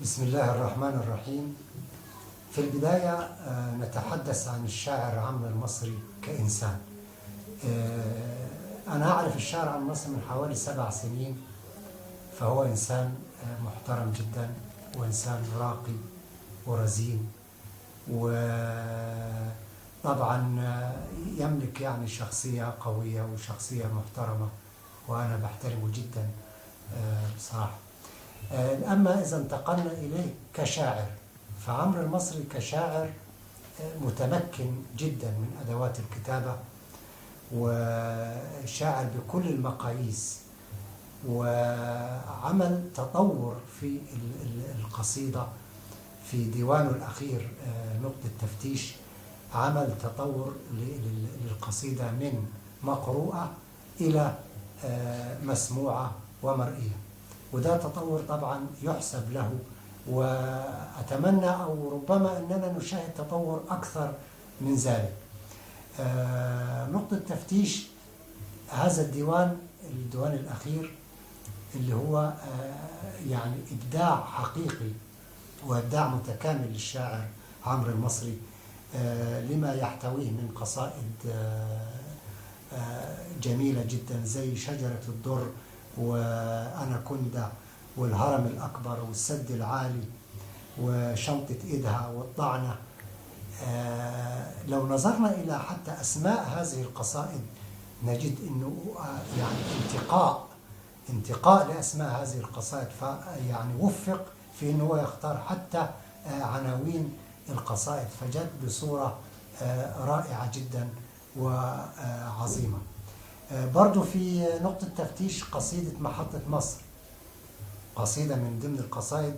بسم الله الرحمن الرحيم. في البداية نتحدث عن الشاعر عمرو المصري كإنسان. أنا أعرف الشاعر عمرو المصري من حوالي 7 سنين، فهو إنسان محترم جدا، وإنسان راقي ورزين، وطبعا يملك يعني شخصية قوية وشخصية محترمة، وأنا بحترمه جدا بصراحة. أما إذا انتقلنا إليه كشاعر، فعمرو المصري كشاعر متمكن جدا من أدوات الكتابة، وشاعر بكل المقاييس، وعمل تطور في القصيدة. في ديوانه الأخير نقطة تفتيش عمل تطور للقصيدة من مقروءة إلى مسموعة ومرئية، وده تطور طبعا يحسب له، وأتمنى أو ربما أننا نشاهد تطور أكثر من ذلك. نقطة تفتيش هذا الديوان الأخير اللي هو يعني إبداع حقيقي وإبداع متكامل للشاعر عمرو المصري، لما يحتويه من قصائد جميلة جدا زي شجرة الدر وأناكوندا والهرم الأكبر والسد العالي وشنطة إيدها والطعنة. لو نظرنا إلى حتى أسماء هذه القصائد نجد أنه يعني انتقاء لأسماء هذه القصائد، فيعني وفق في أنه يختار حتى عناوين القصائد، فجد بصورة رائعة جدا وعظيمة. برضو في نقطة تفتيش قصيدة محطة مصر، قصيدة من ضمن القصائد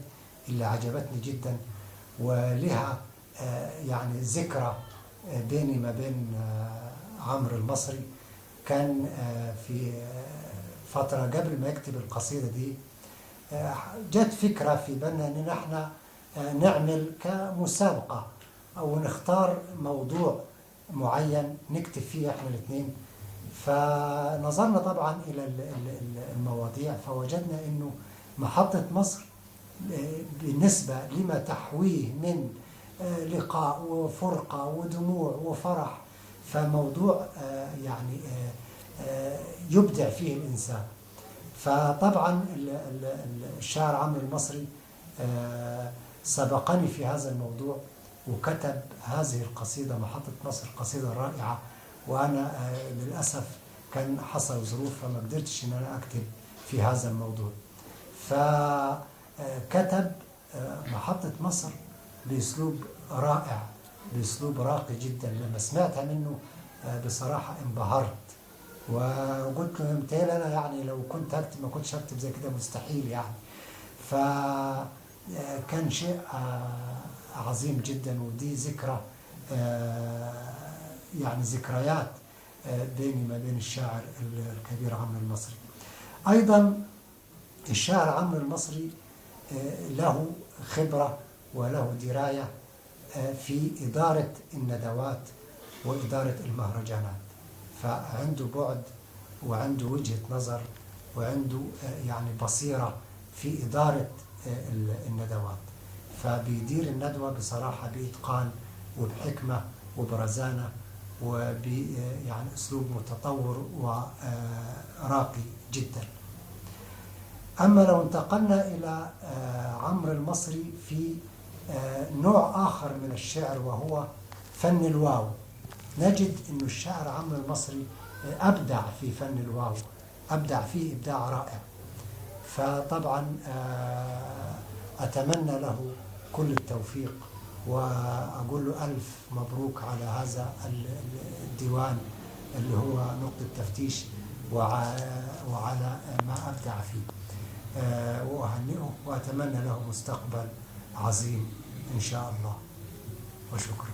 اللي عجبتني جدا، ولها يعني ذكرى بيني ما بين عمرو المصري. كان في فترة قبل ما يكتب القصيدة دي جت فكرة في بالنا ان احنا نعمل كمسابقة او نختار موضوع معين نكتب فيه احنا الاثنين. فنظرنا طبعا الى المواضيع، فوجدنا انه محطة مصر بالنسبة لما تحويه من لقاء وفرقة ودموع وفرح، فموضوع يعني يبدع فيه الإنسان. فطبعا الشاعر عمرو المصري سبقني في هذا الموضوع وكتب هذه القصيدة محطة مصر، قصيدة رائعة، وأنا للأسف كان حصل ظروف فما قدرتش أن أنا أكتب في هذا الموضوع. فكتب محطة مصر بأسلوب رائع، بأسلوب راقي جدا. لما سمعتها منه بصراحة انبهرت، وقلت له متهيألي أنا يعني لو كنت أكتب ما كنتش أكتب زي كده، مستحيل يعني. فكان شيء عظيم جدا، ودي ذكرى يعني ذكريات بيني ما بين الشاعر الكبير عمرو المصري. أيضا الشاعر عمرو المصري له خبرة وله دراية في إدارة الندوات وإدارة المهرجانات، فعنده بعد وعنده وجهة نظر وعنده يعني بصيرة في إدارة الندوات، فبيدير الندوة بصراحة بإتقان وبحكمة وبرزانة يعني أسلوب متطور وراقي جدا. أما لو انتقلنا إلى عمرو المصري في نوع آخر من الشعر وهو فن الواو، نجد أن الشاعر عمرو المصري أبدع في فن الواو، أبدع فيه إبداع رائع. فطبعا أتمنى له كل التوفيق، وأقول له ألف مبروك على هذا الديوان اللي هو نقطة تفتيش، وعلى ما أبدع فيه، وأهنئه وأتمنى له مستقبل عظيم إن شاء الله، وشكرا.